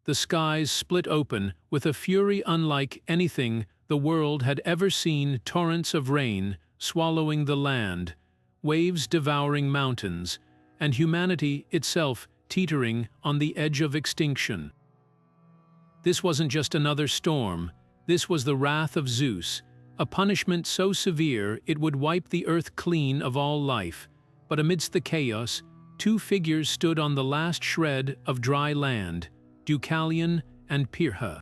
the skies split open with a fury unlike anything the world had ever seen, torrents of rain swallowing the land, waves devouring mountains, and humanity itself teetering on the edge of extinction. This wasn't just another storm, this was the wrath of Zeus, a punishment so severe it would wipe the earth clean of all life. But amidst the chaos, two figures stood on the last shred of dry land, Deucalion and Pyrrha.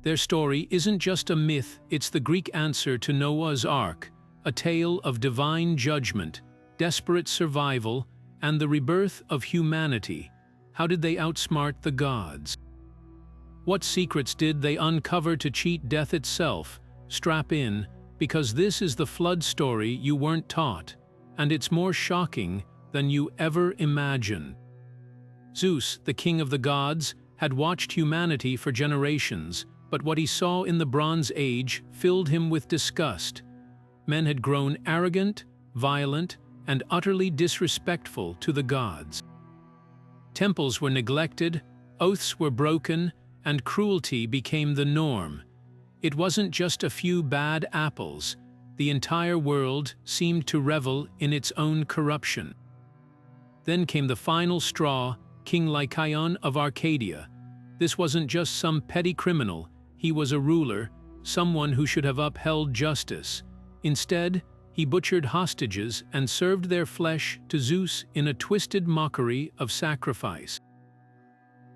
Their story isn't just a myth, it's the Greek answer to Noah's Ark, a tale of divine judgment, desperate survival, and the rebirth of humanity. How did they outsmart the gods? What secrets did they uncover to cheat death itself? Strap in, because this is the flood story you weren't taught, and it's more shocking than you ever imagined. Zeus, the king of the gods, had watched humanity for generations, but what he saw in the Bronze Age filled him with disgust. Men had grown arrogant, violent, and utterly disrespectful to the gods. Temples were neglected, oaths were broken, and cruelty became the norm. It wasn't just a few bad apples. The entire world seemed to revel in its own corruption. Then came the final straw, King Lycaon of Arcadia. This wasn't just some petty criminal, he was a ruler, someone who should have upheld justice. Instead, he butchered hostages and served their flesh to Zeus in a twisted mockery of sacrifice.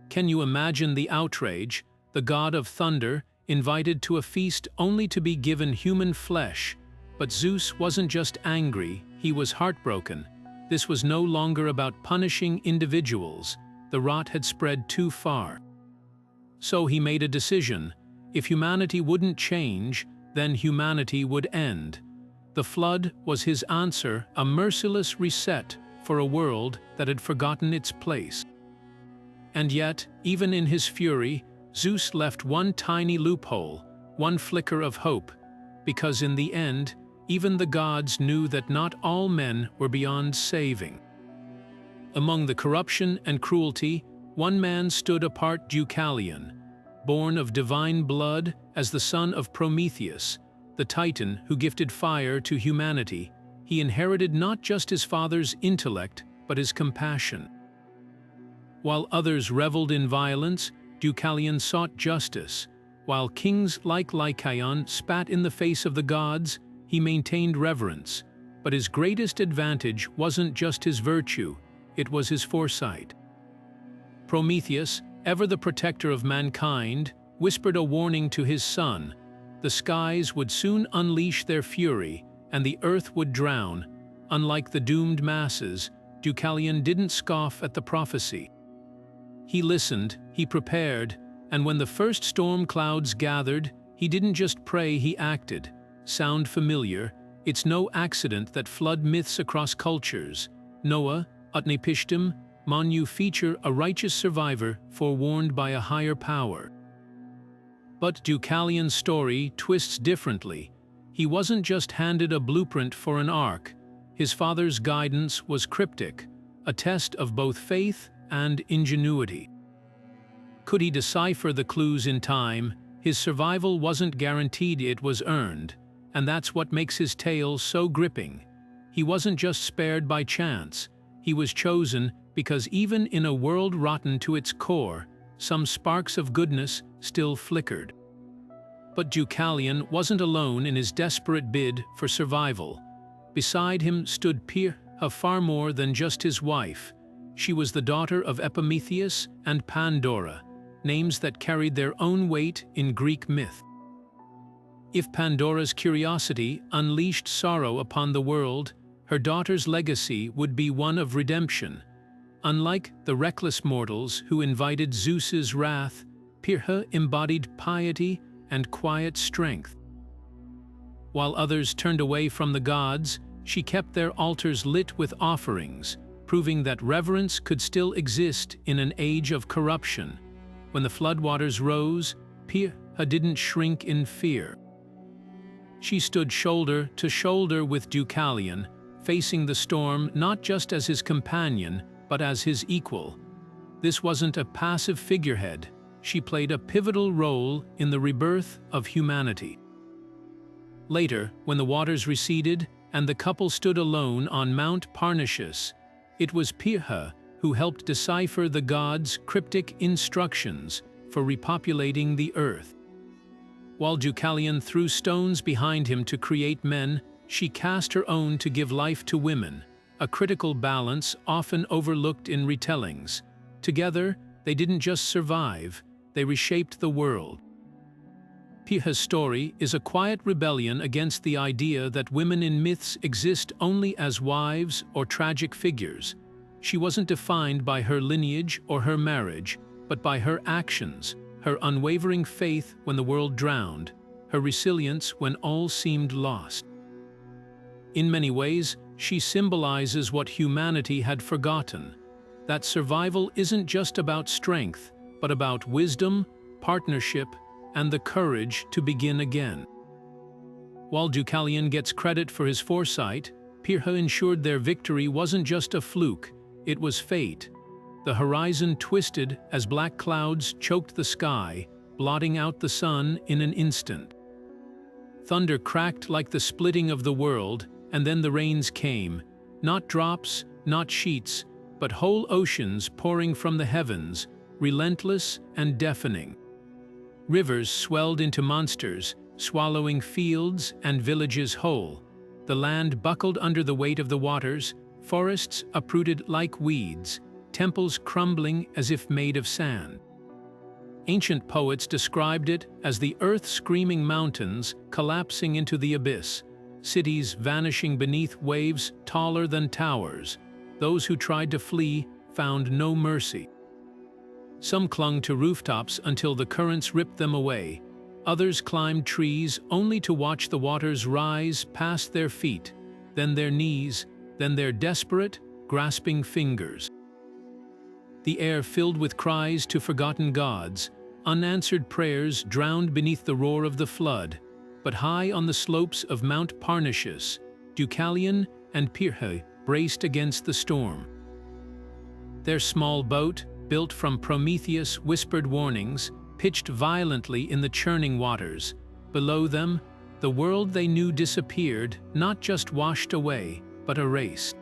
Can you imagine the outrage? The god of thunder, invited to a feast only to be given human flesh. But Zeus wasn't just angry, he was heartbroken. This was no longer about punishing individuals. The rot had spread too far. So he made a decision. If humanity wouldn't change, then humanity would end. The flood was his answer, a merciless reset for a world that had forgotten its place. And yet, even in his fury, Zeus left one tiny loophole, one flicker of hope, because in the end, even the gods knew that not all men were beyond saving. Among the corruption and cruelty, one man stood apart: Deucalion, born of divine blood as the son of Prometheus, the titan who gifted fire to humanity. He inherited not just his father's intellect, but his compassion. While others reveled in violence, Deucalion sought justice. While kings like Lycaon spat in the face of the gods, he maintained reverence. But his greatest advantage wasn't just his virtue, it was his foresight. Prometheus, ever the protector of mankind, whispered a warning to his son. The skies would soon unleash their fury, and the earth would drown. Unlike the doomed masses, Deucalion didn't scoff at the prophecy. He listened, he prepared, and when the first storm clouds gathered, he didn't just pray, he acted. Sound familiar? It's no accident that flood myths across cultures, Noah, Utnapishtim, Manu, feature a righteous survivor forewarned by a higher power. But Deucalion's story twists differently. He wasn't just handed a blueprint for an ark. His father's guidance was cryptic, a test of both faith and ingenuity. Could he decipher the clues in time? His survival wasn't guaranteed, it was earned, and that's what makes his tale so gripping. He wasn't just spared by chance, he was chosen because even in a world rotten to its core, some sparks of goodness still flickered. But Deucalion wasn't alone in his desperate bid for survival. Beside him stood Pyrrha, far more than just his wife. She was the daughter of Epimetheus and Pandora, names that carried their own weight in Greek myth. If Pandora's curiosity unleashed sorrow upon the world, her daughter's legacy would be one of redemption. Unlike the reckless mortals who invited Zeus's wrath, Pyrrha embodied piety and quiet strength. While others turned away from the gods, she kept their altars lit with offerings, proving that reverence could still exist in an age of corruption. When the floodwaters rose, Pyrrha didn't shrink in fear. She stood shoulder to shoulder with Deucalion, facing the storm not just as his companion, but as his equal. This wasn't a passive figurehead. She played a pivotal role in the rebirth of humanity. Later, when the waters receded and the couple stood alone on Mount Parnassus, it was Pyrrha who helped decipher the gods' cryptic instructions for repopulating the earth. While Deucalion threw stones behind him to create men, she cast her own to give life to women, a critical balance often overlooked in retellings. Together, they didn't just survive, they reshaped the world. Pyrrha's story is a quiet rebellion against the idea that women in myths exist only as wives or tragic figures. She wasn't defined by her lineage or her marriage, but by her actions, her unwavering faith when the world drowned, her resilience when all seemed lost. In many ways, she symbolizes what humanity had forgotten, that survival isn't just about strength, but about wisdom, partnership, and the courage to begin again. While Deucalion gets credit for his foresight, Pyrrha ensured their victory wasn't just a fluke, it was fate. The horizon twisted as black clouds choked the sky, blotting out the sun in an instant. Thunder cracked like the splitting of the world, and then the rains came, not drops, not sheets, but whole oceans pouring from the heavens, relentless and deafening. Rivers swelled into monsters, swallowing fields and villages whole. The land buckled under the weight of the waters, forests uprooted like weeds, temples crumbling as if made of sand. Ancient poets described it as the earth-screaming mountains collapsing into the abyss, cities vanishing beneath waves taller than towers. Those who tried to flee found no mercy. Some clung to rooftops until the currents ripped them away. Others climbed trees only to watch the waters rise past their feet, then their knees, then their desperate, grasping fingers. The air filled with cries to forgotten gods, unanswered prayers drowned beneath the roar of the flood. But high on the slopes of Mount Parnassus, Deucalion and Pyrrha braced against the storm. Their small boat, built from Prometheus' whispered warnings, pitched violently in the churning waters. Below them, the world they knew disappeared, not just washed away, but erased.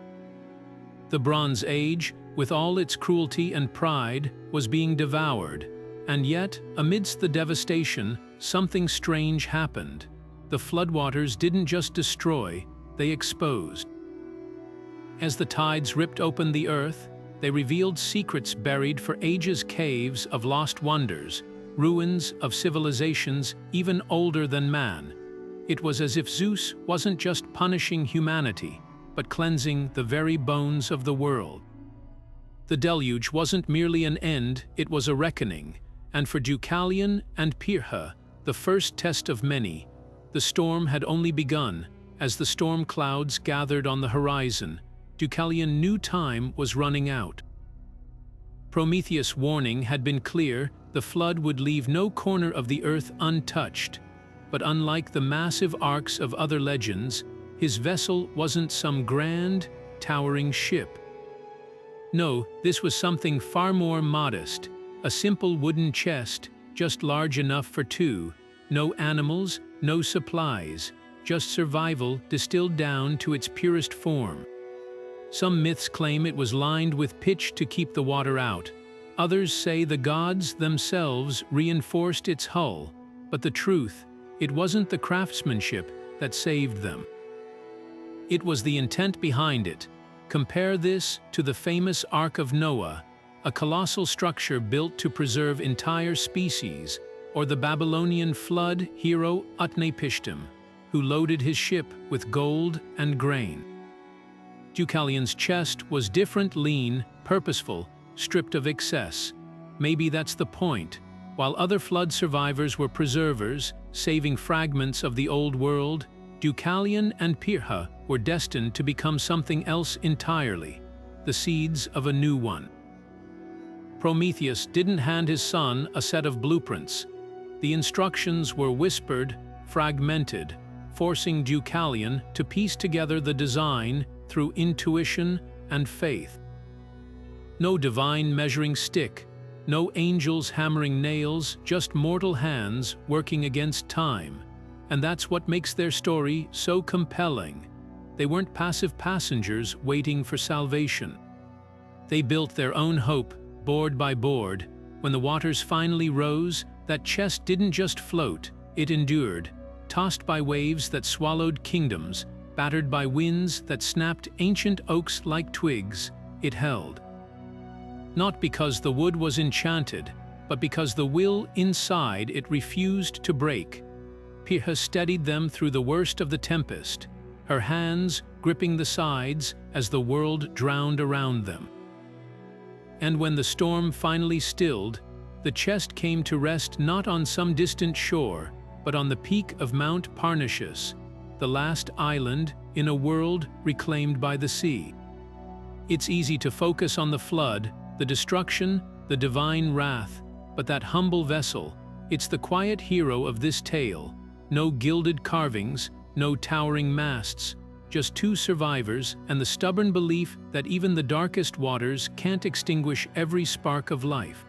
The Bronze Age, with all its cruelty and pride, was being devoured. And yet, amidst the devastation, something strange happened. The floodwaters didn't just destroy, they exposed. As the tides ripped open the earth, they revealed secrets buried for ages, caves of lost wonders, ruins of civilizations even older than man. It was as if Zeus wasn't just punishing humanity, but cleansing the very bones of the world. The deluge wasn't merely an end, it was a reckoning, and for Deucalion and Pyrrha, the first test of many, the storm had only begun. As the storm clouds gathered on the horizon, Deucalion knew time was running out. Prometheus' warning had been clear: the flood would leave no corner of the earth untouched. But unlike the massive arcs of other legends, his vessel wasn't some grand, towering ship. No, this was something far more modest, a simple wooden chest, just large enough for two. No animals, no supplies, just survival distilled down to its purest form. Some myths claim it was lined with pitch to keep the water out. Others say the gods themselves reinforced its hull. But the truth, it wasn't the craftsmanship that saved them. It was the intent behind it. Compare this to the famous Ark of Noah, a colossal structure built to preserve entire species, or the Babylonian flood hero Utnapishtim, who loaded his ship with gold and grain. Deucalion's chest was different, lean, purposeful, stripped of excess. Maybe that's the point. While other flood survivors were preservers, saving fragments of the old world, Deucalion and Pyrrha were destined to become something else entirely, the seeds of a new one. Prometheus didn't hand his son a set of blueprints. The instructions were whispered, fragmented, forcing Deucalion to piece together the design through intuition and faith. No divine measuring stick, no angels hammering nails, just mortal hands working against time. And that's what makes their story so compelling. They weren't passive passengers waiting for salvation. They built their own hope, board by board. When the waters finally rose, that chest didn't just float, it endured, tossed by waves that swallowed kingdoms, battered by winds that snapped ancient oaks like twigs, it held. Not because the wood was enchanted, but because the will inside it refused to break. Pyrrha steadied them through the worst of the tempest, her hands gripping the sides as the world drowned around them. And when the storm finally stilled, the chest came to rest not on some distant shore, but on the peak of Mount Parnassus, the last island in a world reclaimed by the sea. It's easy to focus on the flood, the destruction, the divine wrath, but that humble vessel, it's the quiet hero of this tale. No gilded carvings, no towering masts, just two survivors and the stubborn belief that even the darkest waters can't extinguish every spark of life.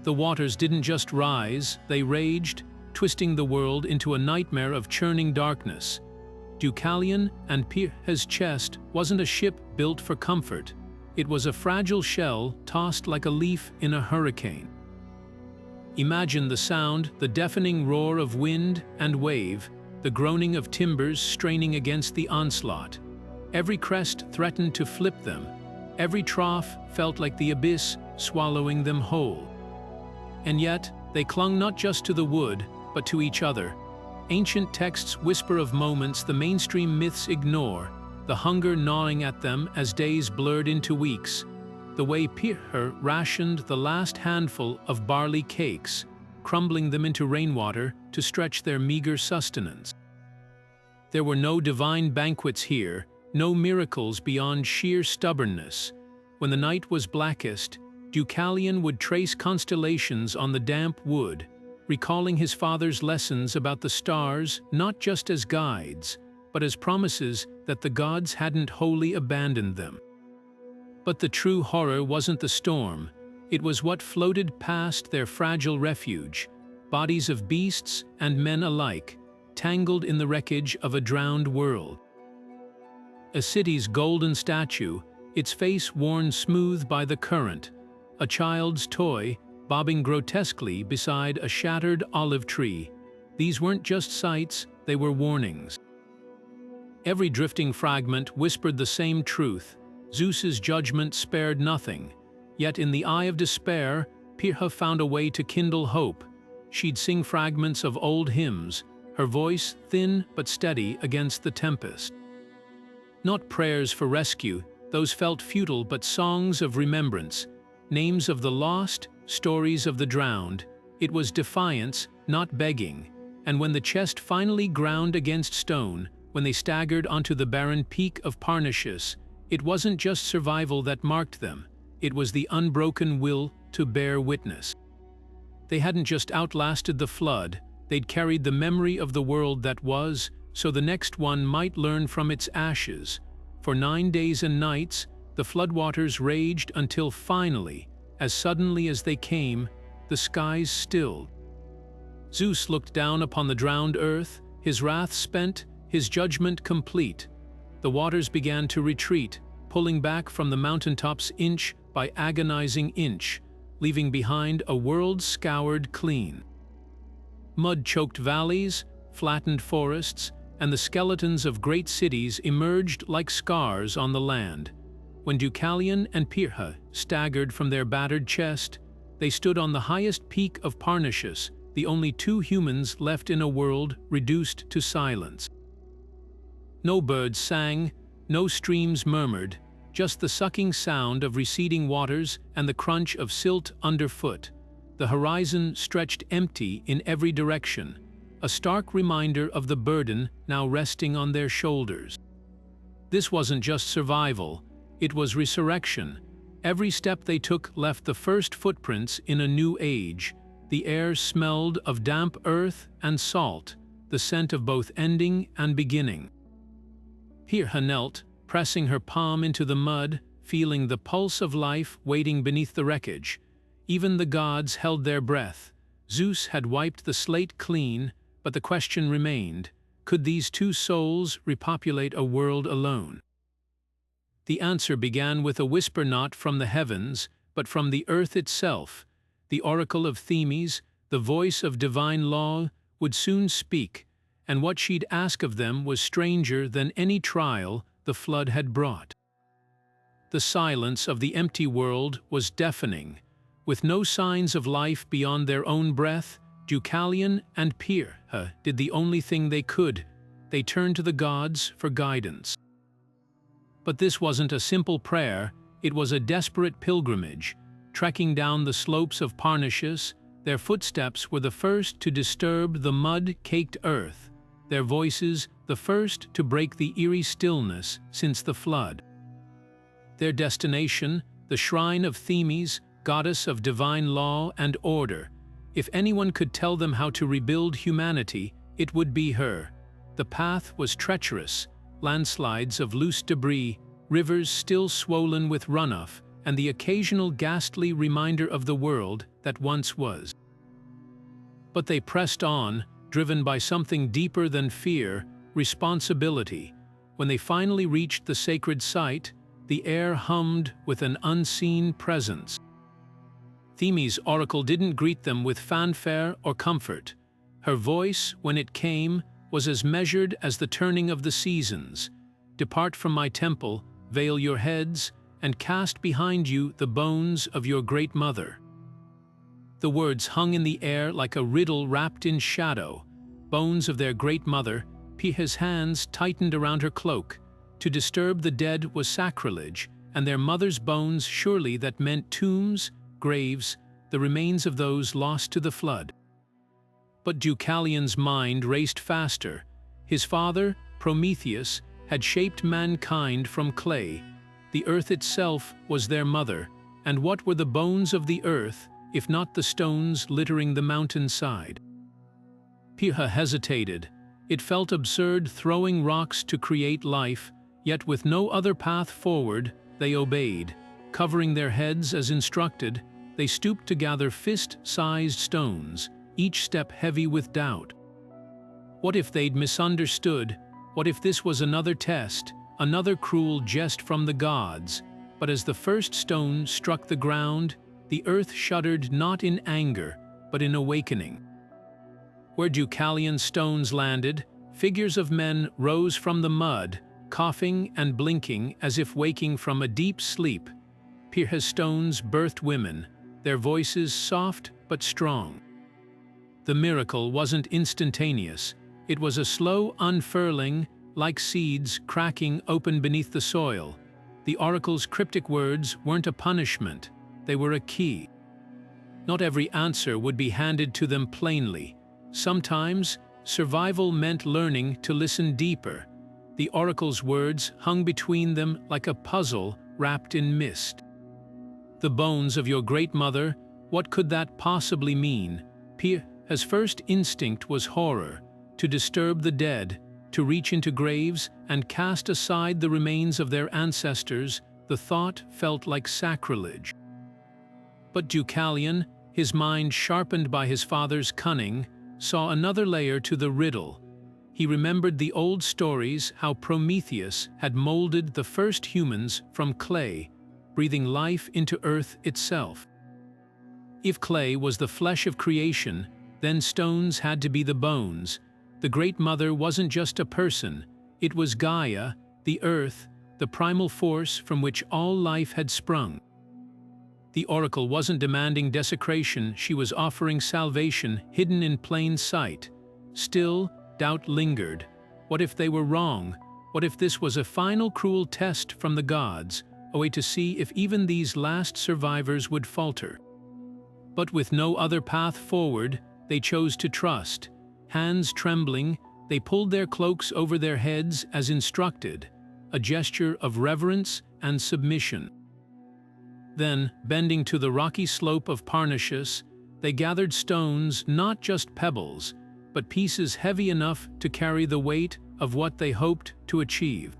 The waters didn't just rise, they raged, twisting the world into a nightmare of churning darkness. Deucalion and Pyrrha's chest wasn't a ship built for comfort. It was a fragile shell tossed like a leaf in a hurricane. Imagine the sound, the deafening roar of wind and wave, the groaning of timbers straining against the onslaught. Every crest threatened to flip them. Every trough felt like the abyss swallowing them whole. And yet, they clung not just to the wood, but to each other. Ancient texts whisper of moments the mainstream myths ignore, the hunger gnawing at them as days blurred into weeks, the way Pyrrha rationed the last handful of barley cakes, crumbling them into rainwater to stretch their meager sustenance. There were no divine banquets here, no miracles beyond sheer stubbornness. When the night was blackest, Deucalion would trace constellations on the damp wood, recalling his father's lessons about the stars not just as guides, but as promises that the gods hadn't wholly abandoned them. But the true horror wasn't the storm, it was what floated past their fragile refuge, bodies of beasts and men alike, tangled in the wreckage of a drowned world. A city's golden statue, its face worn smooth by the current, a child's toy bobbing grotesquely beside a shattered olive tree. These weren't just sights, they were warnings. Every drifting fragment whispered the same truth. Zeus's judgment spared nothing. Yet in the eye of despair, Pyrrha found a way to kindle hope. She'd sing fragments of old hymns, her voice thin but steady against the tempest. Not prayers for rescue, those felt futile, but songs of remembrance, names of the lost, stories of the drowned. It was defiance, not begging. And when the chest finally ground against stone, when they staggered onto the barren peak of Parnassus, it wasn't just survival that marked them, it was the unbroken will to bear witness. They hadn't just outlasted the flood, they'd carried the memory of the world that was, so the next one might learn from its ashes. For 9 days and nights, the floodwaters raged until finally, as suddenly as they came, the skies stilled. Zeus looked down upon the drowned earth, his wrath spent, his judgment complete. The waters began to retreat, pulling back from the mountaintops inch by agonizing inch, leaving behind a world scoured clean. Mud-choked valleys, flattened forests, and the skeletons of great cities emerged like scars on the land. When Deucalion and Pyrrha staggered from their battered chest, they stood on the highest peak of Parnassus, the only two humans left in a world reduced to silence. No birds sang, no streams murmured, just the sucking sound of receding waters and the crunch of silt underfoot. The horizon stretched empty in every direction, a stark reminder of the burden now resting on their shoulders. This wasn't just survival, it was resurrection. Every step they took left the first footprints in a new age. The air smelled of damp earth and salt, the scent of both ending and beginning. Pyrrha knelt, pressing her palm into the mud, feeling the pulse of life waiting beneath the wreckage. Even the gods held their breath. Zeus had wiped the slate clean, but the question remained, could these two souls repopulate a world alone? The answer began with a whisper not from the heavens, but from the earth itself. The oracle of Themis, the voice of divine law, would soon speak, and what she'd ask of them was stranger than any trial the flood had brought. The silence of the empty world was deafening. With no signs of life beyond their own breath, Deucalion and Pyrrha did the only thing they could. They turned to the gods for guidance. But this wasn't a simple prayer, it was a desperate pilgrimage. Trekking down the slopes of Parnassus, their footsteps were the first to disturb the mud-caked earth, their voices the first to break the eerie stillness since the flood. Their destination, the shrine of Themis, goddess of divine law and order. If anyone could tell them how to rebuild humanity, it would be her. The path was treacherous, landslides of loose debris, rivers still swollen with runoff, and the occasional ghastly reminder of the world that once was. But they pressed on, driven by something deeper than fear, responsibility. When they finally reached the sacred site, the air hummed with an unseen presence. Themis' oracle didn't greet them with fanfare or comfort. Her voice, when it came, was as measured as the turning of the seasons. Depart from my temple, veil your heads, and cast behind you the bones of your great mother. The words hung in the air like a riddle wrapped in shadow. Bones of their great mother, Pyrrha's hands tightened around her cloak. To disturb the dead was sacrilege, and their mother's bones surely that meant tombs, graves, the remains of those lost to the flood. But Deucalion's mind raced faster. His father, Prometheus, had shaped mankind from clay. The earth itself was their mother, and what were the bones of the earth, if not the stones littering the mountainside? Pyrrha hesitated. It felt absurd throwing rocks to create life, yet with no other path forward, they obeyed. Covering their heads as instructed, they stooped to gather fist-sized stones, each step heavy with doubt. What if they'd misunderstood? What if this was another test, another cruel jest from the gods? But as the first stone struck the ground, the earth shuddered not in anger, but in awakening. Where Deucalion's stones landed, figures of men rose from the mud, coughing and blinking as if waking from a deep sleep. Pyrrha's stones birthed women, their voices soft but strong. The miracle wasn't instantaneous. It was a slow unfurling, like seeds cracking open beneath the soil. The oracle's cryptic words weren't a punishment, they were a key. Not every answer would be handed to them plainly. Sometimes, survival meant learning to listen deeper. The oracle's words hung between them like a puzzle wrapped in mist. The bones of your great mother, what could that possibly mean? Pyrrha's first instinct was horror, to disturb the dead, to reach into graves and cast aside the remains of their ancestors. The thought felt like sacrilege. But Deucalion, his mind sharpened by his father's cunning, saw another layer to the riddle. He remembered the old stories how Prometheus had molded the first humans from clay, breathing life into earth itself. If clay was the flesh of creation, then stones had to be the bones. The Great Mother wasn't just a person, it was Gaia, the earth, the primal force from which all life had sprung. The oracle wasn't demanding desecration, she was offering salvation hidden in plain sight. Still, doubt lingered. What if they were wrong? What if this was a final cruel test from the gods, a way to see if even these last survivors would falter? But with no other path forward, they chose to trust. Hands trembling, they pulled their cloaks over their heads as instructed, a gesture of reverence and submission. Then, bending to the rocky slope of Parnassus, they gathered stones, not just pebbles, but pieces heavy enough to carry the weight of what they hoped to achieve.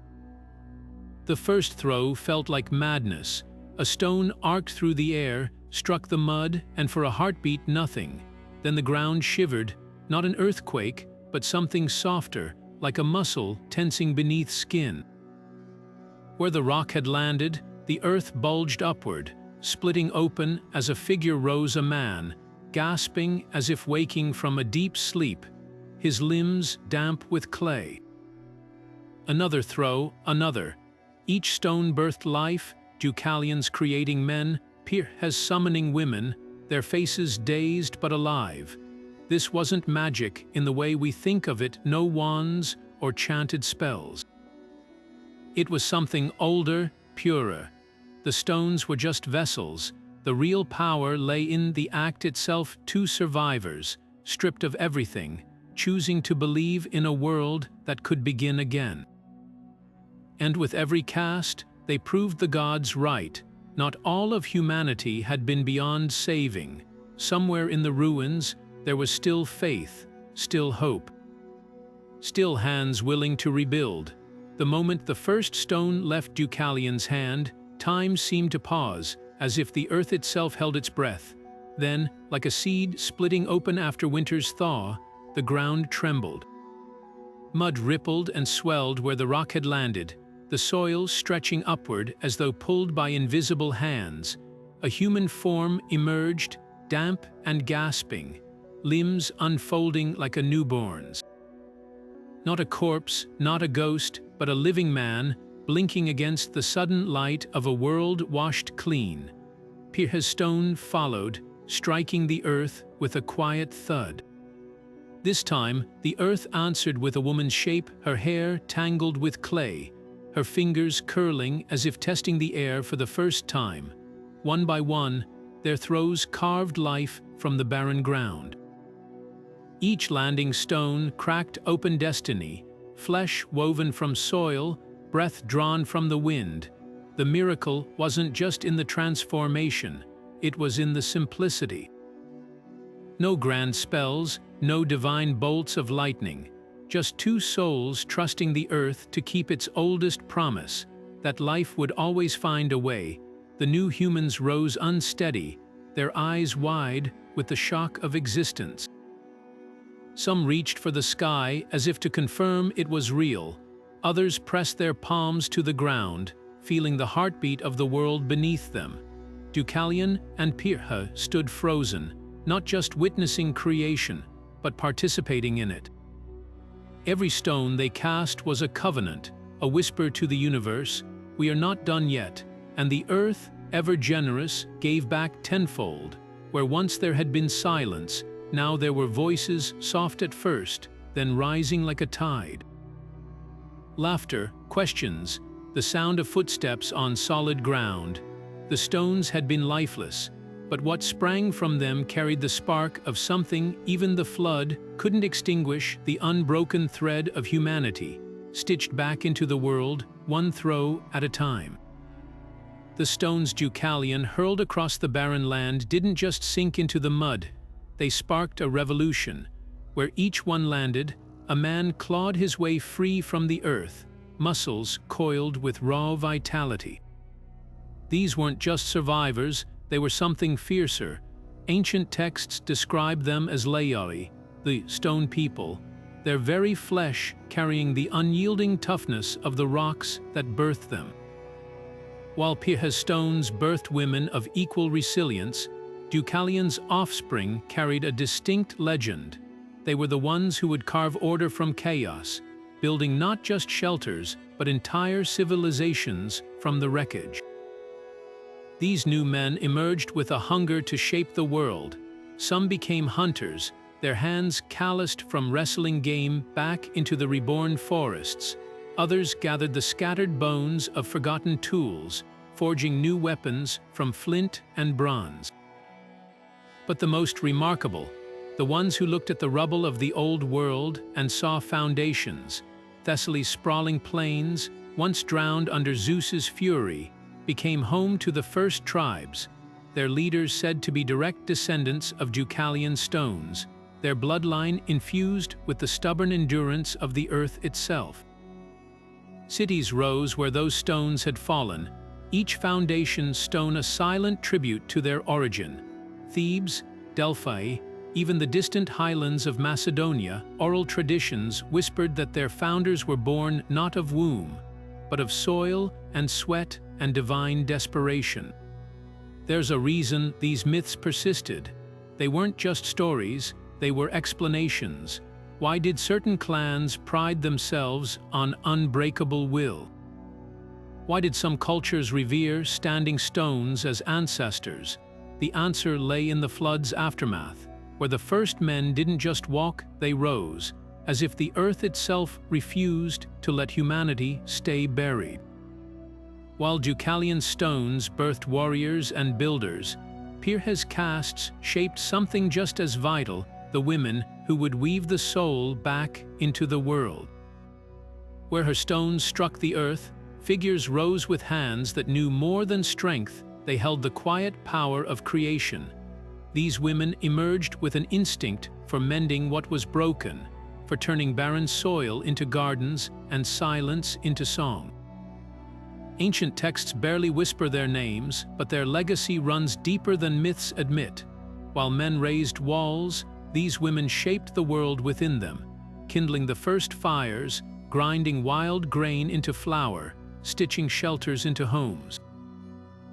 The first throw felt like madness. A stone arced through the air, struck the mud, and for a heartbeat nothing. Then the ground shivered, not an earthquake, but something softer, like a muscle tensing beneath skin. Where the rock had landed, the earth bulged upward, splitting open as a figure rose, a man, gasping as if waking from a deep sleep, his limbs damp with clay. Another throw, another. Each stone birthed life, Deucalions creating men, Pyrrha's summoning women, their faces dazed but alive. This wasn't magic in the way we think of it, no wands or chanted spells. It was something older, purer. The stones were just vessels. The real power lay in the act itself. Two survivors, stripped of everything, choosing to believe in a world that could begin again. And with every cast, they proved the gods right. Not all of humanity had been beyond saving. Somewhere in the ruins, there was still faith, still hope, still hands willing to rebuild. The moment the first stone left Deucalion's hand, time seemed to pause, as if the earth itself held its breath. Then, like a seed splitting open after winter's thaw, the ground trembled. Mud rippled and swelled where the rock had landed, the soil stretching upward as though pulled by invisible hands. A human form emerged, damp and gasping, limbs unfolding like a newborn's. Not a corpse, not a ghost, but a living man, blinking against the sudden light of a world washed clean. Pyrrha's stone followed, striking the earth with a quiet thud. This time, the earth answered with a woman's shape, her hair tangled with clay, her fingers curling as if testing the air for the first time. One by one, their throws carved life from the barren ground. Each landing stone cracked open destiny, flesh woven from soil, breath drawn from the wind. The miracle wasn't just in the transformation, it was in the simplicity. No grand spells, no divine bolts of lightning, just two souls trusting the earth to keep its oldest promise, that life would always find a way. The new humans rose unsteady, their eyes wide with the shock of existence. Some reached for the sky as if to confirm it was real. Others pressed their palms to the ground, feeling the heartbeat of the world beneath them. Deucalion and Pyrrha stood frozen, not just witnessing creation, but participating in it. Every stone they cast was a covenant, a whisper to the universe, "We are not done yet," and the earth, ever generous, gave back tenfold. Where once there had been silence, now there were voices, soft at first, then rising like a tide. Laughter, questions, the sound of footsteps on solid ground. The stones had been lifeless, but what sprang from them carried the spark of something even the flood couldn't extinguish, the unbroken thread of humanity, stitched back into the world, one throw at a time. The stones Deucalion hurled across the barren land didn't just sink into the mud, they sparked a revolution. Where each one landed, a man clawed his way free from the earth, muscles coiled with raw vitality. These weren't just survivors, they were something fiercer. Ancient texts describe them as Layari, the stone people, their very flesh carrying the unyielding toughness of the rocks that birthed them. While Pyrrha's stones birthed women of equal resilience, Deucalion's offspring carried a distinct legend. They were the ones who would carve order from chaos, building not just shelters, but entire civilizations from the wreckage. These new men emerged with a hunger to shape the world. Some became hunters, their hands calloused from wrestling game back into the reborn forests. Others gathered the scattered bones of forgotten tools, forging new weapons from flint and bronze. But the most remarkable, the ones who looked at the rubble of the old world and saw foundations. Thessaly's sprawling plains, once drowned under Zeus's fury, became home to the first tribes, their leaders said to be direct descendants of Deucalion stones, their bloodline infused with the stubborn endurance of the earth itself. Cities rose where those stones had fallen, each foundation stone a silent tribute to their origin. Thebes, Delphi, even the distant highlands of Macedonia, oral traditions whispered that their founders were born not of womb, but of soil and sweat and divine desperation. There's a reason these myths persisted. They weren't just stories, they were explanations. Why did certain clans pride themselves on unbreakable will? Why did some cultures revere standing stones as ancestors? The answer lay in the flood's aftermath, where the first men didn't just walk, they rose, as if the earth itself refused to let humanity stay buried. While Deucalion stones birthed warriors and builders, Pyrrha's casts shaped something just as vital, the women who would weave the soul back into the world. Where her stones struck the earth, figures rose with hands that knew more than strength, they held the quiet power of creation. These women emerged with an instinct for mending what was broken, for turning barren soil into gardens and silence into song. Ancient texts barely whisper their names, but their legacy runs deeper than myths admit. While men raised walls, these women shaped the world within them, kindling the first fires, grinding wild grain into flour, stitching shelters into homes.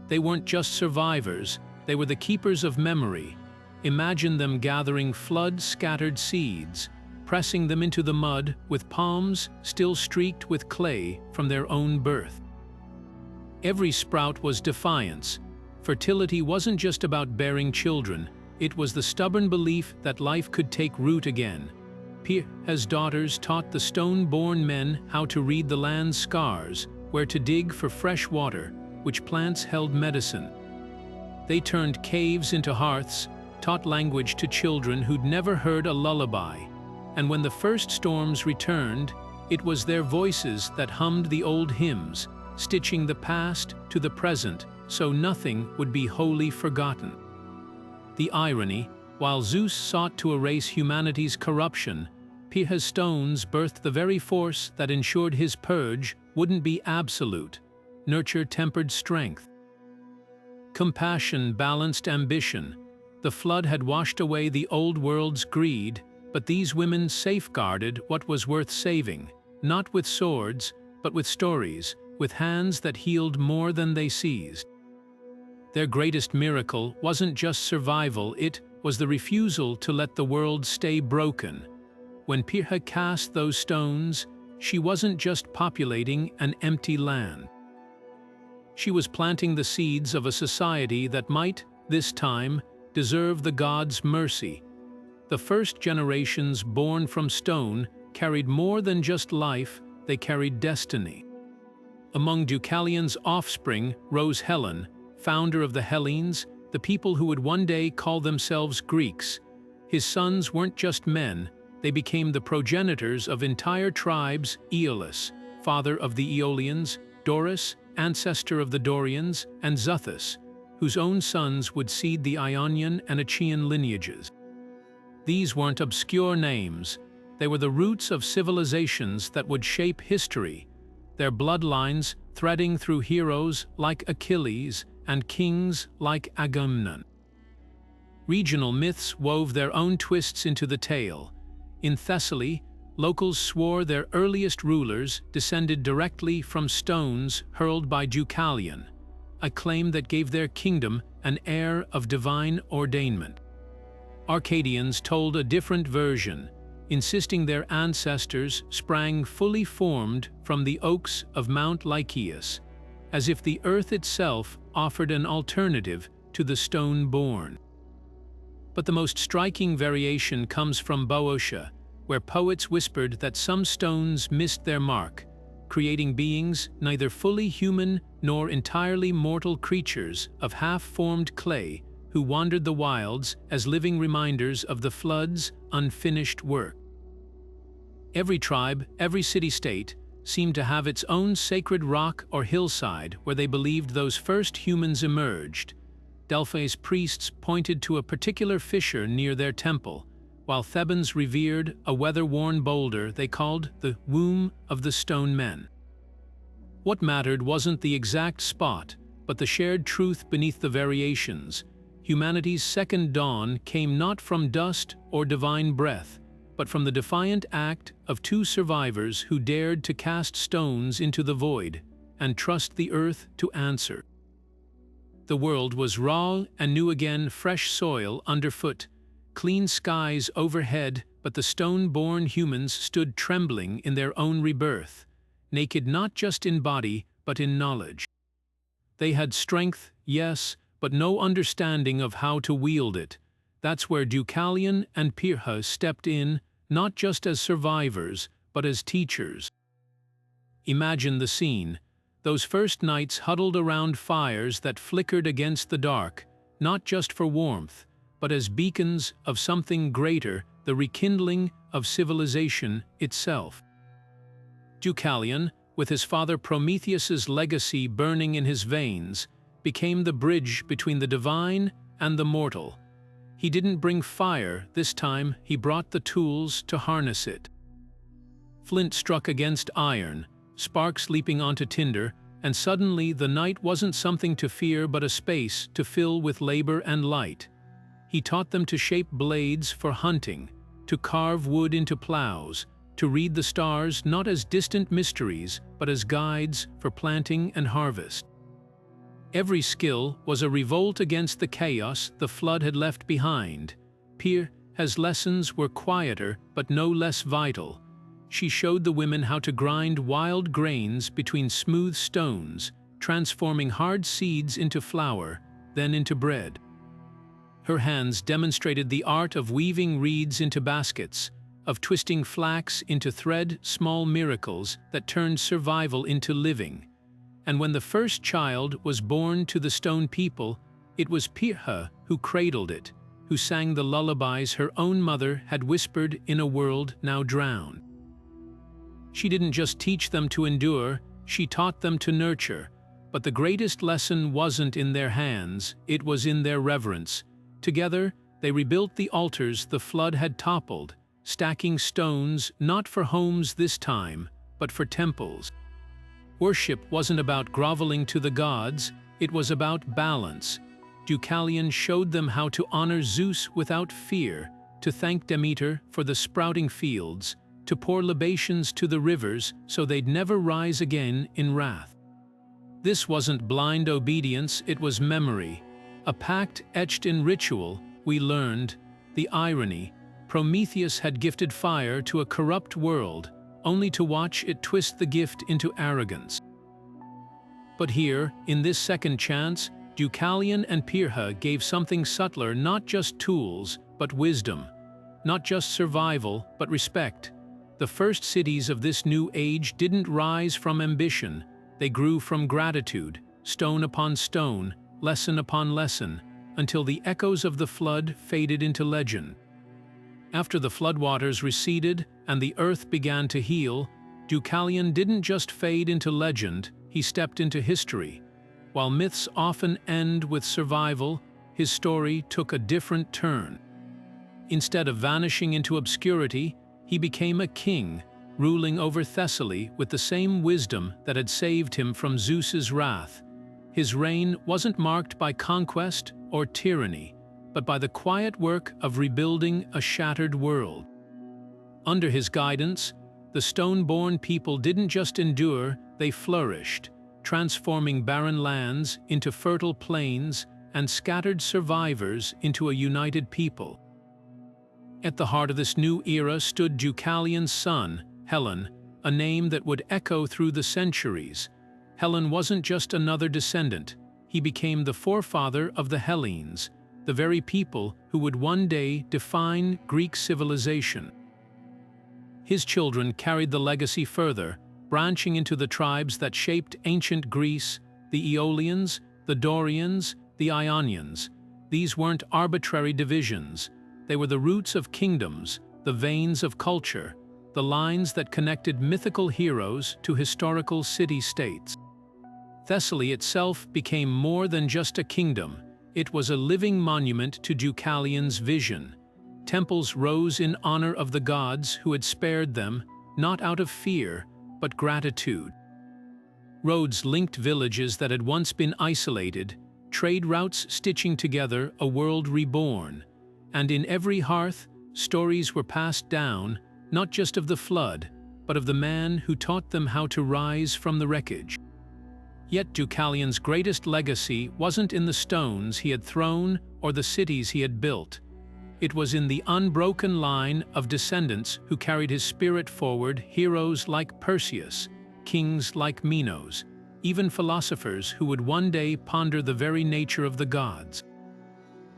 They weren't just survivors, they were the keepers of memory. Imagine them gathering flood-scattered seeds, pressing them into the mud with palms still streaked with clay from their own birth. Every sprout was defiance. Fertility wasn't just about bearing children, it was the stubborn belief that life could take root again. Pyrrha's daughters taught the stone-born men how to read the land's scars, where to dig for fresh water, which plants held medicine. They turned caves into hearths, taught language to children who'd never heard a lullaby. And when the first storms returned, it was their voices that hummed the old hymns, stitching the past to the present so nothing would be wholly forgotten. The irony, while Zeus sought to erase humanity's corruption, Pyrrha's stones birthed the very force that ensured his purge wouldn't be absolute. Nurture tempered strength. Compassion balanced ambition. The flood had washed away the old world's greed, but these women safeguarded what was worth saving, not with swords, but with stories, with hands that healed more than they seized. Their greatest miracle wasn't just survival, it was the refusal to let the world stay broken. When Pyrrha cast those stones, she wasn't just populating an empty land. She was planting the seeds of a society that might, this time, deserve the gods' mercy. The first generations born from stone carried more than just life, they carried destiny. Among Deucalion's offspring rose Helen, founder of the Hellenes, the people who would one day call themselves Greeks. His sons weren't just men, they became the progenitors of entire tribes: Aeolus, father of the Aeolians, Doris, ancestor of the Dorians, and Xuthus, whose own sons would seed the Ionian and Achaean lineages. These weren't obscure names, they were the roots of civilizations that would shape history, their bloodlines threading through heroes like Achilles and kings like Agamemnon. Regional myths wove their own twists into the tale. In Thessaly, locals swore their earliest rulers descended directly from stones hurled by Deucalion, a claim that gave their kingdom an air of divine ordainment. Arcadians told a different version, insisting their ancestors sprang fully formed from the oaks of Mount Lycaeus, as if the earth itself offered an alternative to the stone-born. But the most striking variation comes from Boeotia, where poets whispered that some stones missed their mark, creating beings neither fully human nor entirely mortal creatures of half-formed clay who wandered the wilds as living reminders of the flood's unfinished work. Every tribe, every city-state, seemed to have its own sacred rock or hillside where they believed those first humans emerged. Delphi's priests pointed to a particular fissure near their temple, while Thebans revered a weather-worn boulder they called the womb of the stone men. What mattered wasn't the exact spot, but the shared truth beneath the variations. Humanity's second dawn came not from dust or divine breath, but from the defiant act of two survivors who dared to cast stones into the void and trust the earth to answer. The world was raw and new again, fresh soil underfoot, clean skies overhead, but the stone-born humans stood trembling in their own rebirth, naked not just in body, but in knowledge. They had strength, yes, but no understanding of how to wield it. That's where Deucalion and Pyrrha stepped in, not just as survivors, but as teachers. Imagine the scene. Those first nights huddled around fires that flickered against the dark, not just for warmth, but as beacons of something greater, the rekindling of civilization itself. Deucalion, with his father Prometheus's legacy burning in his veins, became the bridge between the divine and the mortal. He didn't bring fire this time, he brought the tools to harness it. Flint struck against iron, sparks leaping onto tinder, and suddenly the night wasn't something to fear but a space to fill with labor and light. He taught them to shape blades for hunting, to carve wood into plows, to read the stars not as distant mysteries but as guides for planting and harvest. Every skill was a revolt against the chaos the flood had left behind. Pyrrha's lessons were quieter but no less vital. She showed the women how to grind wild grains between smooth stones, transforming hard seeds into flour, then into bread. Her hands demonstrated the art of weaving reeds into baskets, of twisting flax into thread, small miracles that turned survival into living. And when the first child was born to the stone people, it was Pyrrha who cradled it, who sang the lullabies her own mother had whispered in a world now drowned. She didn't just teach them to endure, she taught them to nurture. But the greatest lesson wasn't in their hands, it was in their reverence. Together, they rebuilt the altars the flood had toppled, stacking stones not for homes this time, but for temples. Worship wasn't about groveling to the gods, it was about balance. Deucalion showed them how to honor Zeus without fear, to thank Demeter for the sprouting fields, to pour libations to the rivers so they'd never rise again in wrath. This wasn't blind obedience, it was memory. A pact etched in ritual, we learned. The irony, Prometheus had gifted fire to a corrupt world, only to watch it twist the gift into arrogance. But here, in this second chance, Deucalion and Pyrrha gave something subtler, not just tools, but wisdom. Not just survival, but respect. The first cities of this new age didn't rise from ambition, they grew from gratitude, stone upon stone, lesson upon lesson, until the echoes of the flood faded into legend. After the floodwaters receded and the earth began to heal, Deucalion didn't just fade into legend, he stepped into history. While myths often end with survival, his story took a different turn. Instead of vanishing into obscurity, he became a king, ruling over Thessaly with the same wisdom that had saved him from Zeus's wrath. His reign wasn't marked by conquest or tyranny, but by the quiet work of rebuilding a shattered world. Under his guidance, the stone-born people didn't just endure, they flourished, transforming barren lands into fertile plains and scattered survivors into a united people. At the heart of this new era stood Deucalion's son, Helen, a name that would echo through the centuries. Helen wasn't just another descendant, he became the forefather of the Hellenes, the very people who would one day define Greek civilization. His children carried the legacy further, branching into the tribes that shaped ancient Greece, the Aeolians, the Dorians, the Ionians. These weren't arbitrary divisions, they were the roots of kingdoms, the veins of culture, the lines that connected mythical heroes to historical city-states. Thessaly itself became more than just a kingdom. It was a living monument to Deucalion's vision. Temples rose in honor of the gods who had spared them, not out of fear, but gratitude. Roads linked villages that had once been isolated, trade routes stitching together a world reborn. And in every hearth, stories were passed down, not just of the flood, but of the man who taught them how to rise from the wreckage. Yet Deucalion's greatest legacy wasn't in the stones he had thrown or the cities he had built. It was in the unbroken line of descendants who carried his spirit forward, heroes like Perseus, kings like Minos, even philosophers who would one day ponder the very nature of the gods.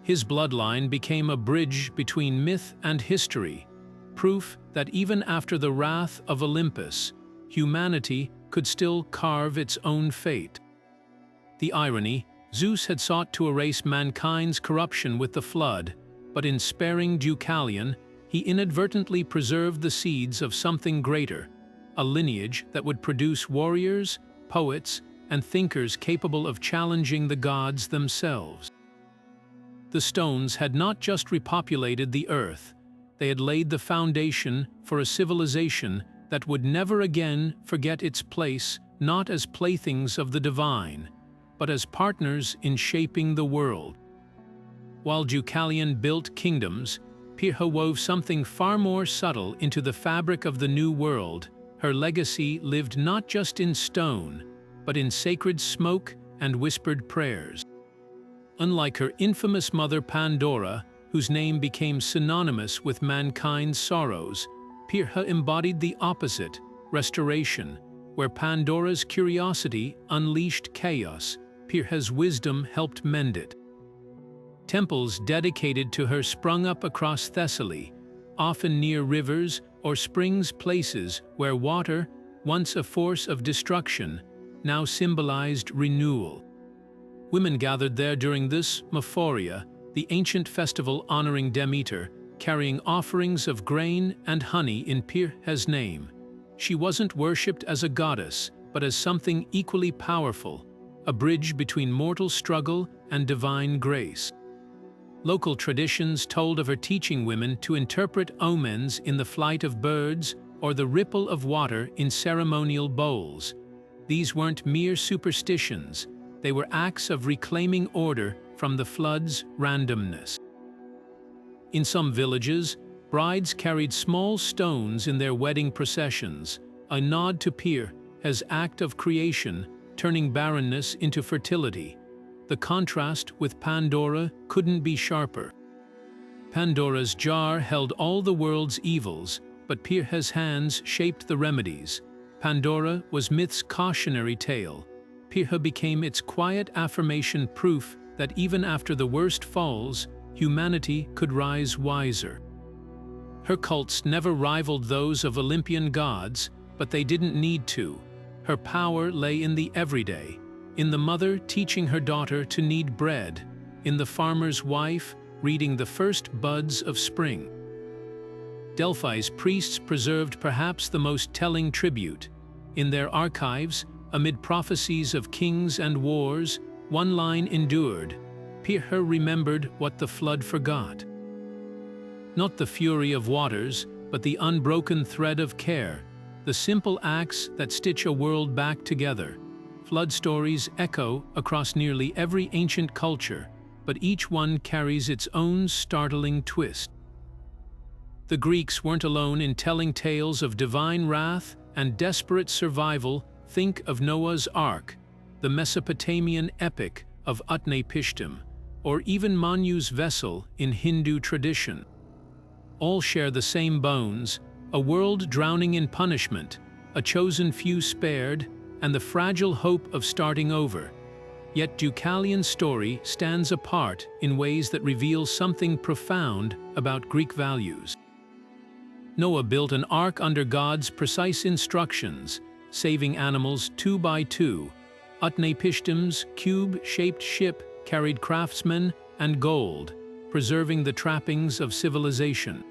His bloodline became a bridge between myth and history, proof that even after the wrath of Olympus, humanity could still carve its own fate. The irony, Zeus had sought to erase mankind's corruption with the flood, but in sparing Deucalion, he inadvertently preserved the seeds of something greater, a lineage that would produce warriors, poets, and thinkers capable of challenging the gods themselves. The stones had not just repopulated the earth, they had laid the foundation for a civilization that would never again forget its place not as playthings of the divine, but as partners in shaping the world. While Deucalion built kingdoms, Pyrrha wove something far more subtle into the fabric of the new world. Her legacy lived not just in stone, but in sacred smoke and whispered prayers. Unlike her infamous mother Pandora, whose name became synonymous with mankind's sorrows, Pyrrha embodied the opposite, restoration. Where Pandora's curiosity unleashed chaos, Pyrrha's wisdom helped mend it. Temples dedicated to her sprung up across Thessaly, often near rivers or springs, places where water, once a force of destruction, now symbolized renewal. Women gathered there during this Mephoria, the ancient festival honoring Demeter, carrying offerings of grain and honey in Pyrrha's name. She wasn't worshipped as a goddess, but as something equally powerful, a bridge between mortal struggle and divine grace. Local traditions told of her teaching women to interpret omens in the flight of birds or the ripple of water in ceremonial bowls. These weren't mere superstitions, they were acts of reclaiming order from the flood's randomness. In some villages, brides carried small stones in their wedding processions, a nod to Pyrrha's act of creation, turning barrenness into fertility. The contrast with Pandora couldn't be sharper. Pandora's jar held all the world's evils, but Pyrrha's hands shaped the remedies. Pandora was myth's cautionary tale. Pyrrha became its quiet affirmation, proof that even after the worst falls, humanity could rise wiser. Her cults never rivaled those of Olympian gods, but they didn't need to. Her power lay in the everyday, in the mother teaching her daughter to knead bread, in the farmer's wife reading the first buds of spring. Delphi's priests preserved perhaps the most telling tribute. In their archives, amid prophecies of kings and wars, one line endured: Pyrrha remembered what the flood forgot. Not the fury of waters, but the unbroken thread of care, the simple acts that stitch a world back together. Flood stories echo across nearly every ancient culture, but each one carries its own startling twist. The Greeks weren't alone in telling tales of divine wrath and desperate survival. Think of Noah's Ark, the Mesopotamian epic of Utnapishtim, or even Manu's vessel in Hindu tradition. All share the same bones: a world drowning in punishment, a chosen few spared, and the fragile hope of starting over. Yet Deucalion's story stands apart in ways that reveal something profound about Greek values. Noah built an ark under God's precise instructions, saving animals 2 by 2. Utnapishtim's cube-shaped ship carried craftsmen and gold, preserving the trappings of civilization.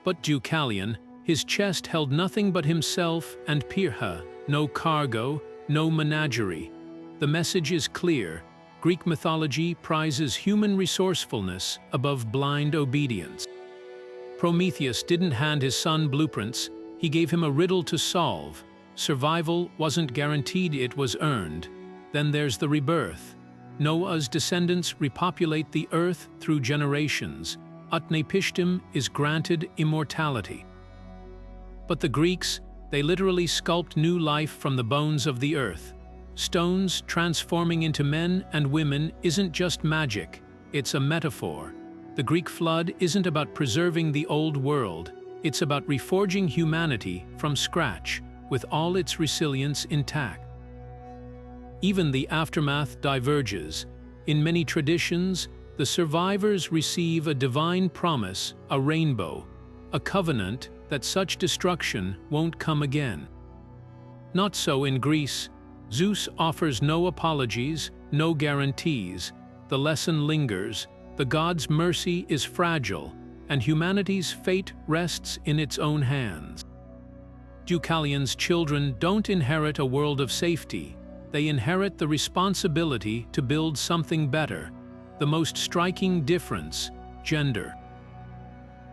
But Deucalion, his chest held nothing but himself and Pyrrha, no cargo, no menagerie. The message is clear: Greek mythology prizes human resourcefulness above blind obedience. Prometheus didn't hand his son blueprints, he gave him a riddle to solve: survival wasn't guaranteed, it was earned. Then there's the rebirth. Noah's descendants repopulate the earth through generations. Utnapishtim is granted immortality. But the Greeks, they literally sculpt new life from the bones of the earth. Stones transforming into men and women isn't just magic, it's a metaphor. The Greek flood isn't about preserving the old world, it's about reforging humanity from scratch, with all its resilience intact. Even the aftermath diverges. In many traditions, the survivors receive a divine promise, a rainbow, a covenant that such destruction won't come again. Not so in Greece. Zeus offers no apologies, no guarantees. The lesson lingers. The god's mercy is fragile, and humanity's fate rests in its own hands. Deucalion's children don't inherit a world of safety. They inherit the responsibility to build something better. The most striking difference: gender.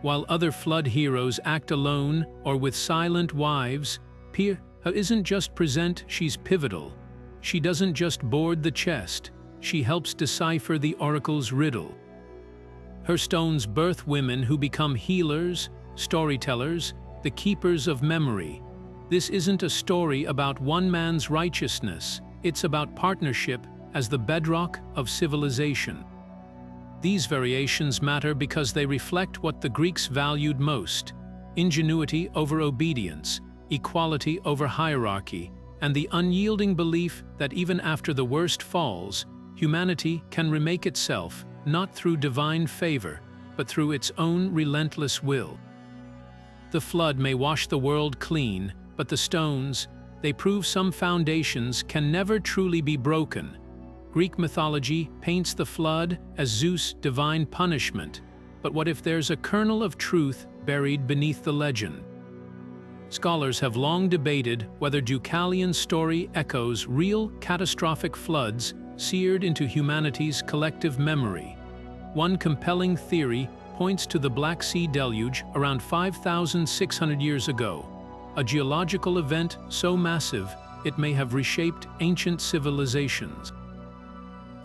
While other flood heroes act alone or with silent wives, Pyrrha isn't just present, she's pivotal. She doesn't just board the chest, she helps decipher the oracle's riddle. Her stones birth women who become healers, storytellers, the keepers of memory. This isn't a story about one man's righteousness, it's about partnership as the bedrock of civilization. These variations matter because they reflect what the Greeks valued most: ingenuity over obedience, equality over hierarchy, and the unyielding belief that even after the worst falls, humanity can remake itself, not through divine favor, but through its own relentless will. The flood may wash the world clean, but the stones, they prove some foundations can never truly be broken. Greek mythology paints the flood as Zeus' divine punishment, but what if there's a kernel of truth buried beneath the legend? Scholars have long debated whether Deucalion's story echoes real catastrophic floods seared into humanity's collective memory. One compelling theory points to the Black Sea deluge around 5,600 years ago, a geological event so massive it may have reshaped ancient civilizations.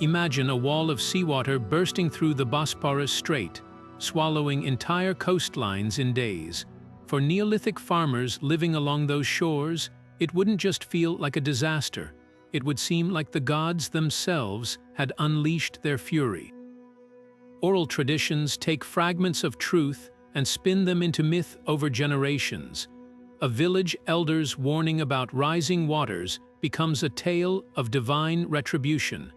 Imagine a wall of seawater bursting through the Bosporus Strait, swallowing entire coastlines in days. For Neolithic farmers living along those shores, it wouldn't just feel like a disaster, it would seem like the gods themselves had unleashed their fury. Oral traditions take fragments of truth and spin them into myth over generations. A village elder's warning about rising waters becomes a tale of divine retribution.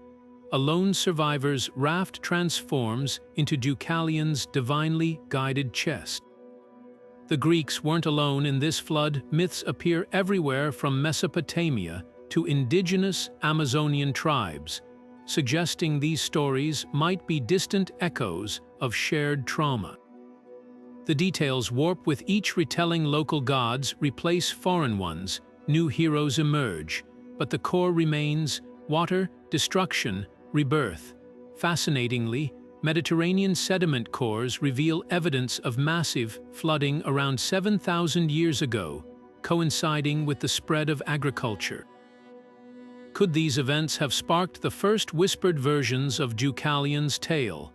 A lone survivor's raft transforms into Deucalion's divinely guided chest. The Greeks weren't alone in this flood. Myths appear everywhere from Mesopotamia to indigenous Amazonian tribes, suggesting these stories might be distant echoes of shared trauma. The details warp with each retelling. Local gods replace foreign ones, new heroes emerge, but the core remains: water, destruction, rebirth. Fascinatingly, Mediterranean sediment cores reveal evidence of massive flooding around 7,000 years ago, coinciding with the spread of agriculture. Could these events have sparked the first whispered versions of Deucalion's tale?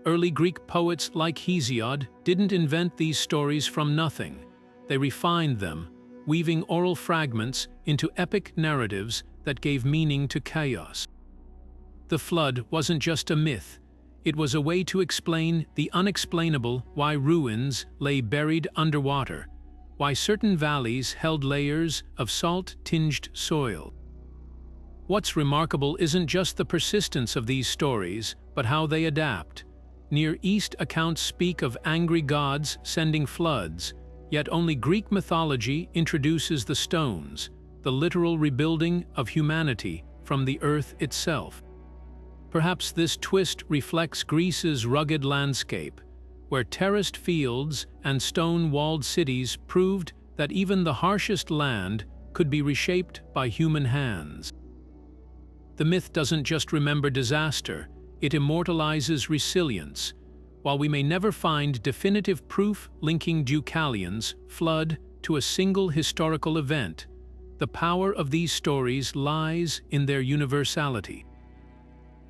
Early Greek poets like Hesiod didn't invent these stories from nothing. They refined them, weaving oral fragments into epic narratives that gave meaning to chaos. The flood wasn't just a myth, it was a way to explain the unexplainable: why ruins lay buried underwater, why certain valleys held layers of salt-tinged soil. What's remarkable isn't just the persistence of these stories, but how they adapt. Near East accounts speak of angry gods sending floods, yet only Greek mythology introduces the stones, the literal rebuilding of humanity from the earth itself. Perhaps this twist reflects Greece's rugged landscape, where terraced fields and stone-walled cities proved that even the harshest land could be reshaped by human hands. The myth doesn't just remember disaster, it immortalizes resilience. While we may never find definitive proof linking Deucalion's flood to a single historical event, the power of these stories lies in their universality.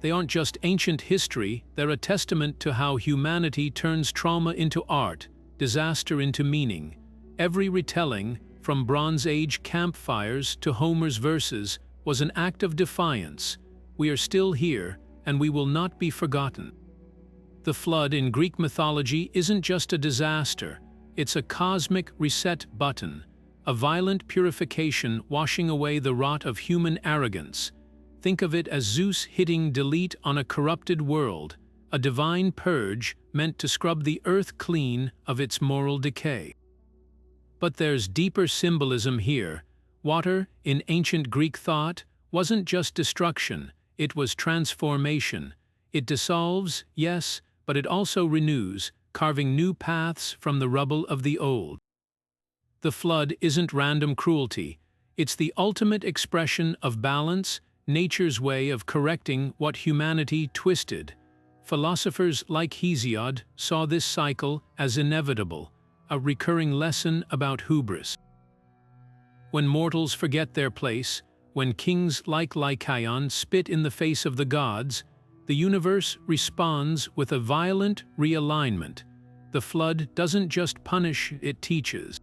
They aren't just ancient history, they're a testament to how humanity turns trauma into art, disaster into meaning. Every retelling, from Bronze Age campfires to Homer's verses, was an act of defiance. We are still here, and we will not be forgotten. The flood in Greek mythology isn't just a disaster, it's a cosmic reset button, a violent purification washing away the rot of human arrogance. Think of it as Zeus hitting delete on a corrupted world, a divine purge meant to scrub the earth clean of its moral decay. But there's deeper symbolism here. Water, in ancient Greek thought, wasn't just destruction, it was transformation. It dissolves, yes, but it also renews, carving new paths from the rubble of the old. The flood isn't random cruelty, it's the ultimate expression of balance, nature's way of correcting what humanity twisted. Philosophers like Hesiod saw this cycle as inevitable, a recurring lesson about hubris. When mortals forget their place, when kings like Lycaon spit in the face of the gods, the universe responds with a violent realignment. The flood doesn't just punish, it teaches.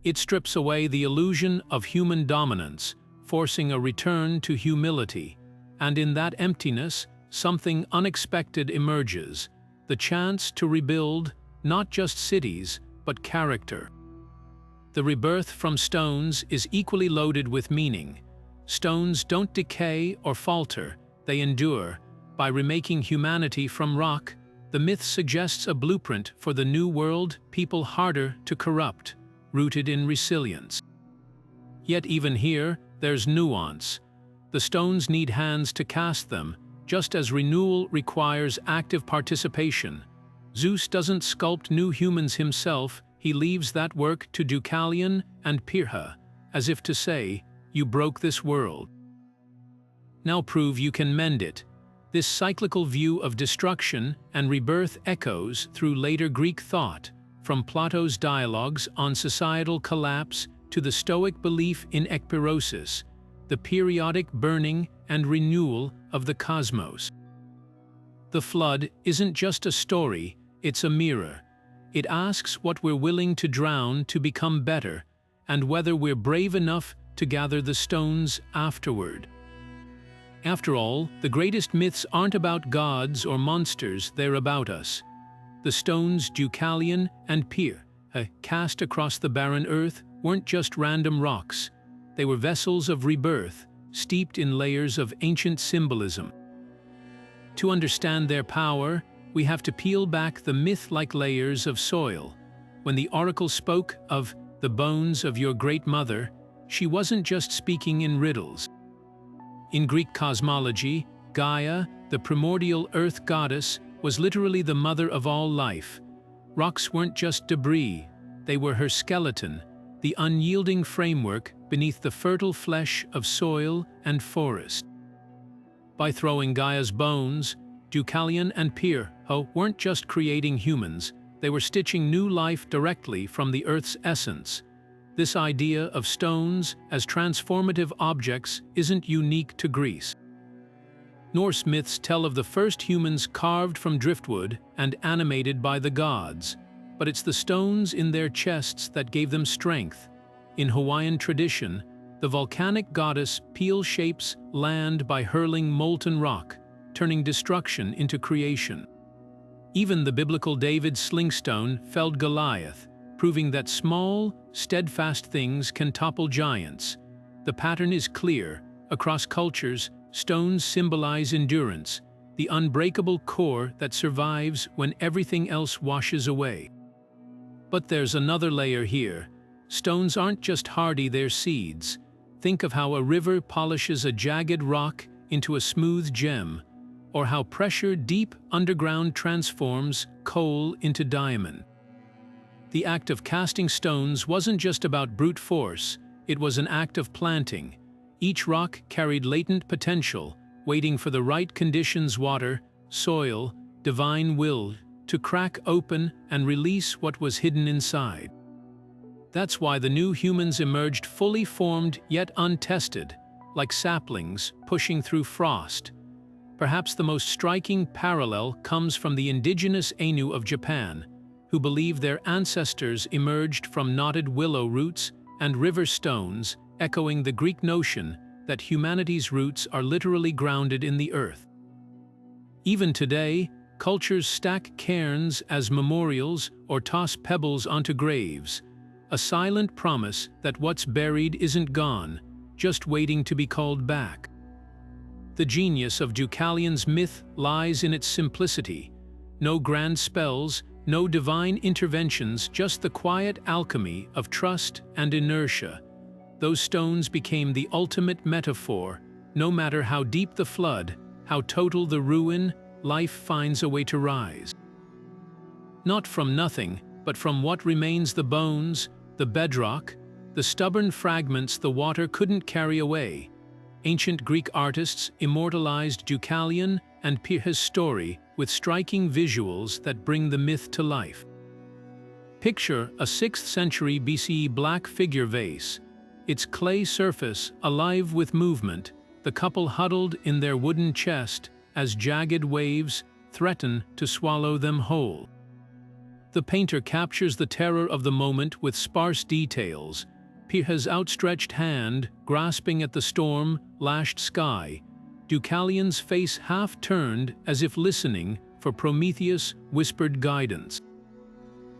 It strips away the illusion of human dominance, forcing a return to humility. And in that emptiness, something unexpected emerges, the chance to rebuild not just cities, but character. The rebirth from stones is equally loaded with meaning. Stones don't decay or falter, they endure. By remaking humanity from rock, the myth suggests a blueprint for the new world, people harder to corrupt, rooted in resilience. Yet even here, there's nuance. The stones need hands to cast them, just as renewal requires active participation. Zeus doesn't sculpt new humans himself, he leaves that work to Deucalion and Pyrrha, as if to say, you broke this world. Now prove you can mend it. This cyclical view of destruction and rebirth echoes through later Greek thought, from Plato's dialogues on societal collapse to the Stoic belief in ekpyrosis, the periodic burning and renewal of the cosmos. The flood isn't just a story, it's a mirror. It asks what we're willing to drown to become better, and whether we're brave enough to gather the stones afterward. After all, the greatest myths aren't about gods or monsters, they're about us. The stones Deucalion and Pyrrha cast across the barren earth weren't just random rocks. They were vessels of rebirth, steeped in layers of ancient symbolism. To understand their power, we have to peel back the myth-like layers of soil. When the oracle spoke of the bones of your great mother, she wasn't just speaking in riddles. In Greek cosmology, Gaia, the primordial earth goddess, was literally the mother of all life. Rocks weren't just debris, they were her skeleton, the unyielding framework beneath the fertile flesh of soil and forest. By throwing Gaia's bones, Deucalion and Pyrrha weren't just creating humans, they were stitching new life directly from the Earth's essence. This idea of stones as transformative objects isn't unique to Greece. Norse myths tell of the first humans carved from driftwood and animated by the gods, but it's the stones in their chests that gave them strength. In Hawaiian tradition, the volcanic goddess Pele shapes land by hurling molten rock, turning destruction into creation. Even the biblical David's slingstone felled Goliath, proving that small, steadfast things can topple giants. The pattern is clear. Across cultures, stones symbolize endurance, the unbreakable core that survives when everything else washes away. But there's another layer here. Stones aren't just hardy, they're seeds. Think of how a river polishes a jagged rock into a smooth gem, or how pressure deep underground transforms coal into diamond. The act of casting stones wasn't just about brute force, it was an act of planting. Each rock carried latent potential, waiting for the right conditions: water, soil, divine will, to crack open and release what was hidden inside. That's why the new humans emerged fully formed yet untested, like saplings pushing through frost. Perhaps the most striking parallel comes from the indigenous Ainu of Japan, who believe their ancestors emerged from knotted willow roots and river stones, echoing the Greek notion that humanity's roots are literally grounded in the earth. Even today, cultures stack cairns as memorials or toss pebbles onto graves, a silent promise that what's buried isn't gone, just waiting to be called back. The genius of Deucalion's myth lies in its simplicity. No grand spells, no divine interventions, just the quiet alchemy of trust and inertia. Those stones became the ultimate metaphor. No matter how deep the flood, how total the ruin, life finds a way to rise. Not from nothing, but from what remains: the bones, the bedrock, the stubborn fragments the water couldn't carry away. Ancient Greek artists immortalized Deucalion and Pyrrha's story with striking visuals that bring the myth to life. Picture a 6th century BCE black figure vase, its clay surface alive with movement, the couple huddled in their wooden chest as jagged waves threaten to swallow them whole. The painter captures the terror of the moment with sparse details: Pyrrha's outstretched hand grasping at the storm-lashed sky, Deucalion's face half-turned as if listening for Prometheus' whispered guidance.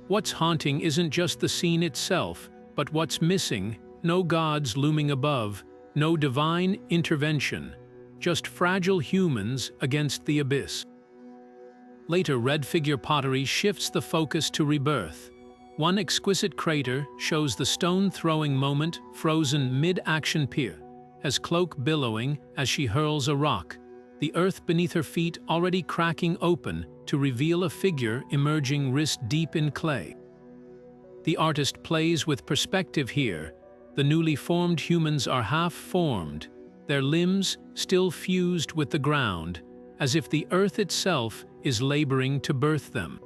What's haunting isn't just the scene itself, but what's missing: no gods looming above, no divine intervention, just fragile humans against the abyss. Later, red figure pottery shifts the focus to rebirth. One exquisite crater shows the stone-throwing moment frozen mid-action. Pyrrha has cloak billowing as she hurls a rock, the earth beneath her feet already cracking open to reveal a figure emerging wrist-deep in clay. The artist plays with perspective here. The newly formed humans are half-formed, their limbs still fused with the ground, as if the earth itself is laboring to birth them.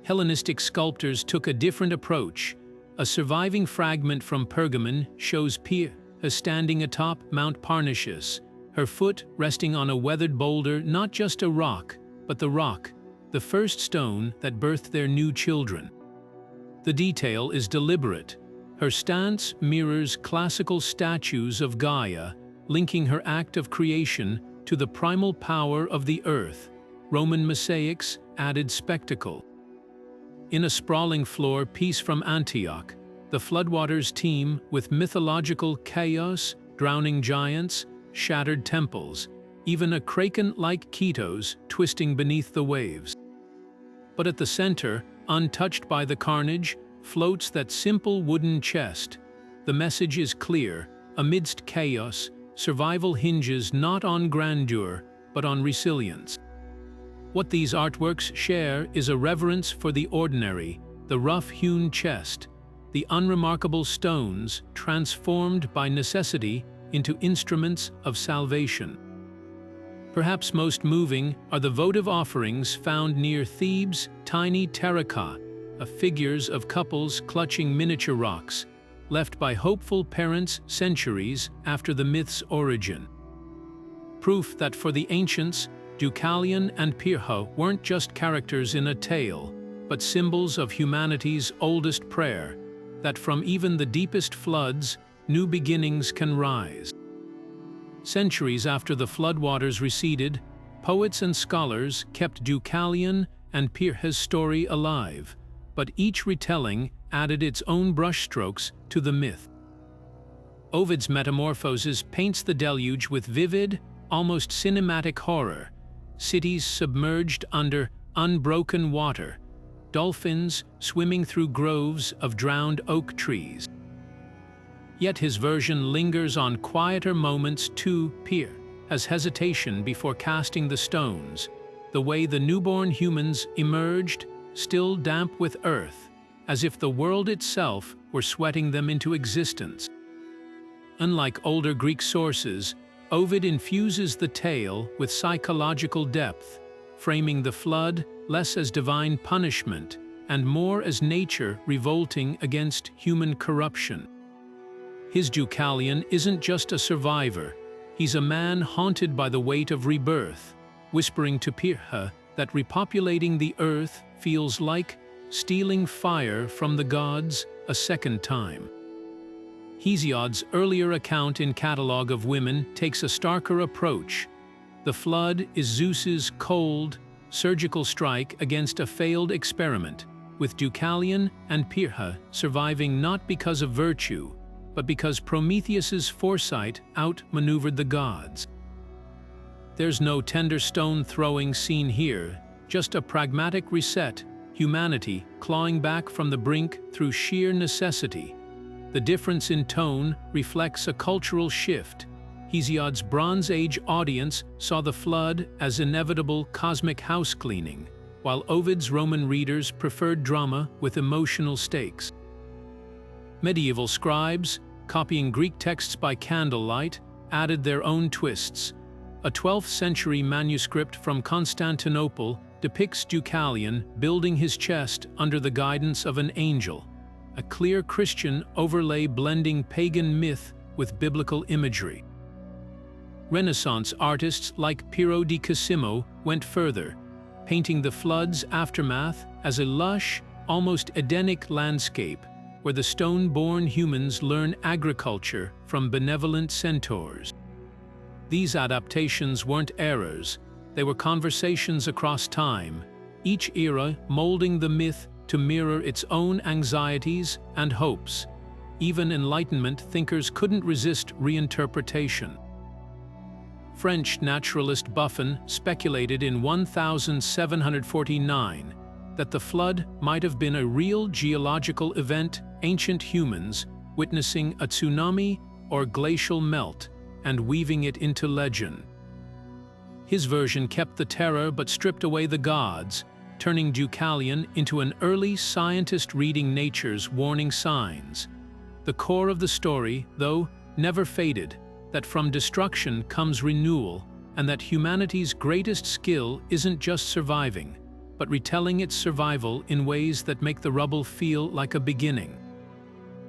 Hellenistic sculptors took a different approach. A surviving fragment from Pergamon shows Pyrrha standing atop Mount Parnassus, her foot resting on a weathered boulder, not just a rock, but the rock, the first stone that birthed their new children. The detail is deliberate. Her stance mirrors classical statues of Gaia, linking her act of creation to the primal power of the earth. Roman mosaics added spectacle. In a sprawling floor piece from Antioch, the floodwaters teem with mythological chaos, drowning giants, shattered temples, even a kraken-like Ketos twisting beneath the waves. But at the center, untouched by the carnage, floats that simple wooden chest. The message is clear: amidst chaos, survival hinges not on grandeur, but on resilience. What these artworks share is a reverence for the ordinary, the rough-hewn chest, the unremarkable stones transformed by necessity into instruments of salvation. Perhaps most moving are the votive offerings found near Thebes' tiny terracotta, figures of couples clutching miniature rocks, left by hopeful parents centuries after the myth's origin. Proof that for the ancients, Deucalion and Pyrrha weren't just characters in a tale, but symbols of humanity's oldest prayer, that from even the deepest floods, new beginnings can rise. Centuries after the floodwaters receded, poets and scholars kept Deucalion and Pyrrha's story alive, but each retelling added its own brushstrokes to the myth. Ovid's Metamorphoses paints the deluge with vivid, almost cinematic horror: cities submerged under unbroken water, dolphins swimming through groves of drowned oak trees. Yet his version lingers on quieter moments too. Pyrrha has hesitation before casting the stones, the way the newborn humans emerged, still damp with earth, as if the world itself were sweating them into existence. Unlike older Greek sources, Ovid infuses the tale with psychological depth, framing the flood less as divine punishment and more as nature revolting against human corruption. His Deucalion isn't just a survivor, he's a man haunted by the weight of rebirth, whispering to Pyrrha that repopulating the earth feels like stealing fire from the gods a second time. Hesiod's earlier account in Catalogue of Women takes a starker approach. The flood is Zeus's cold, surgical strike against a failed experiment, with Deucalion and Pyrrha surviving not because of virtue, but because Prometheus's foresight outmaneuvered the gods. There's no tender stone-throwing scene here, just a pragmatic reset, humanity clawing back from the brink through sheer necessity. The difference in tone reflects a cultural shift. Hesiod's Bronze Age audience saw the flood as inevitable cosmic housecleaning, while Ovid's Roman readers preferred drama with emotional stakes. Medieval scribes, copying Greek texts by candlelight, added their own twists. A 12th-century manuscript from Constantinople depicts Deucalion building his chest under the guidance of an angel, a clear Christian overlay blending pagan myth with biblical imagery. Renaissance artists like Piero di Cosimo went further, painting the flood's aftermath as a lush, almost Edenic landscape where the stone-born humans learn agriculture from benevolent centaurs. These adaptations weren't errors, they were conversations across time, each era molding the myth to mirror its own anxieties and hopes. Even Enlightenment thinkers couldn't resist reinterpretation. French naturalist Buffon speculated in 1749 that the flood might have been a real geological event, ancient humans witnessing a tsunami or glacial melt and weaving it into legend. His version kept the terror but stripped away the gods, turning Deucalion into an early scientist reading nature's warning signs. The core of the story, though, never faded, that from destruction comes renewal, and that humanity's greatest skill isn't just surviving, but retelling its survival in ways that make the rubble feel like a beginning.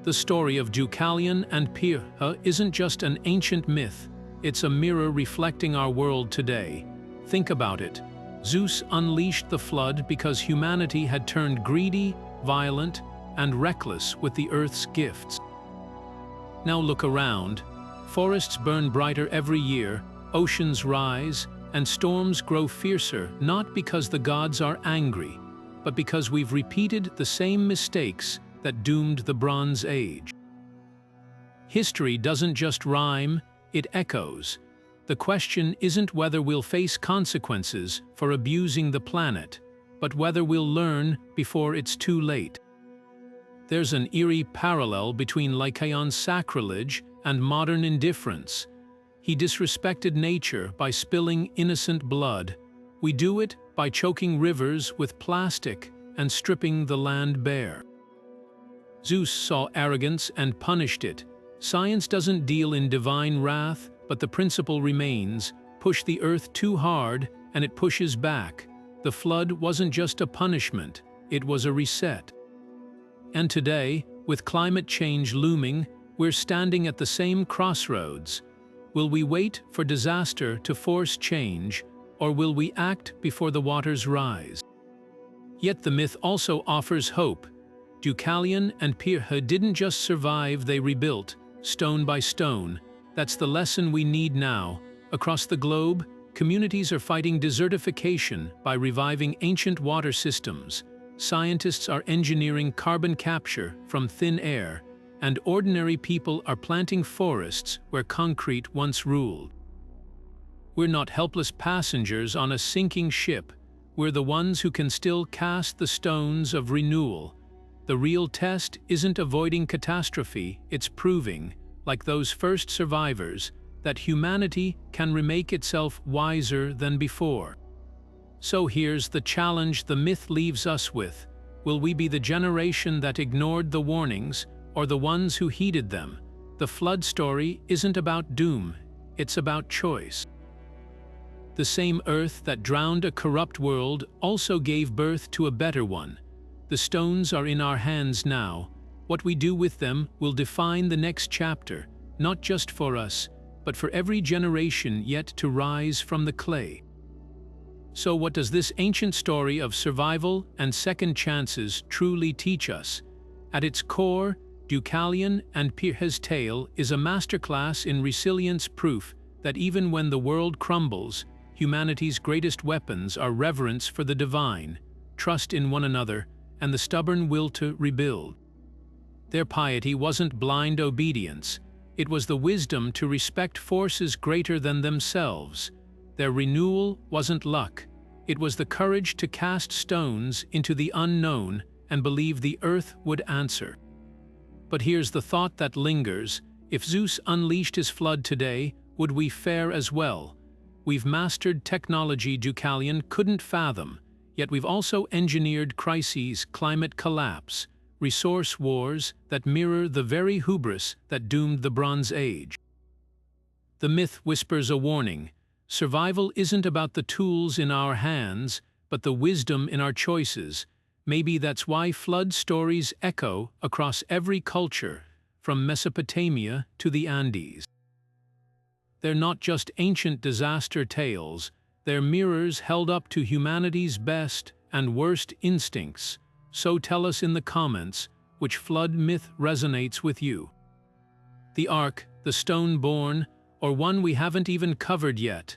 The story of Deucalion and Pyrrha isn't just an ancient myth, it's a mirror reflecting our world today. Think about it. Zeus unleashed the flood because humanity had turned greedy, violent, and reckless with the earth's gifts. Now look around. Forests burn brighter every year, oceans rise, and storms grow fiercer not because the gods are angry, but because we've repeated the same mistakes that doomed the Bronze Age. History doesn't just rhyme, it echoes. The question isn't whether we'll face consequences for abusing the planet, but whether we'll learn before it's too late. There's an eerie parallel between Lycaon's sacrilege and modern indifference. He disrespected nature by spilling innocent blood. We do it by choking rivers with plastic and stripping the land bare. Zeus saw arrogance and punished it. Science doesn't deal in divine wrath, but the principle remains: push the earth too hard and it pushes back. The flood wasn't just a punishment, it was a reset. And today, with climate change looming, we're standing at the same crossroads. Will we wait for disaster to force change, or will we act before the waters rise? Yet the myth also offers hope. Deucalion and Pyrrha didn't just survive, they rebuilt, stone by stone. That's the lesson we need now. Across the globe, communities are fighting desertification by reviving ancient water systems. Scientists are engineering carbon capture from thin air, and ordinary people are planting forests where concrete once ruled. We're not helpless passengers on a sinking ship. We're the ones who can still cast the stones of renewal. The real test isn't avoiding catastrophe, it's proving, like those first survivors, that humanity can remake itself wiser than before. So here's the challenge the myth leaves us with. Will we be the generation that ignored the warnings, or the ones who heeded them? The flood story isn't about doom, it's about choice. The same earth that drowned a corrupt world also gave birth to a better one. The stones are in our hands now. What we do with them will define the next chapter, not just for us, but for every generation yet to rise from the clay. So what does this ancient story of survival and second chances truly teach us? At its core, Deucalion and Pyrrha's tale is a masterclass in resilience, proof that even when the world crumbles, humanity's greatest weapons are reverence for the divine, trust in one another, and the stubborn will to rebuild. Their piety wasn't blind obedience, it was the wisdom to respect forces greater than themselves. Their renewal wasn't luck, it was the courage to cast stones into the unknown and believe the earth would answer. But here's the thought that lingers: if Zeus unleashed his flood today, would we fare as well? We've mastered technology Deucalion couldn't fathom, yet we've also engineered crises, climate collapse, resource wars that mirror the very hubris that doomed the Bronze Age. The myth whispers a warning: survival isn't about the tools in our hands, but the wisdom in our choices. Maybe that's why flood stories echo across every culture, from Mesopotamia to the Andes. They're not just ancient disaster tales, they're mirrors held up to humanity's best and worst instincts. So tell us in the comments which flood myth resonates with you. The Ark, the Stone-born, or one we haven't even covered yet?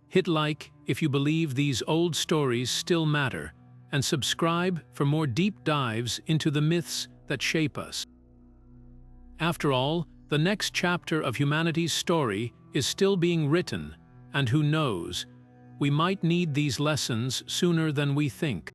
Hit like if you believe these old stories still matter, and subscribe for more deep dives into the myths that shape us. After all, the next chapter of humanity's story is still being written, and who knows, we might need these lessons sooner than we think.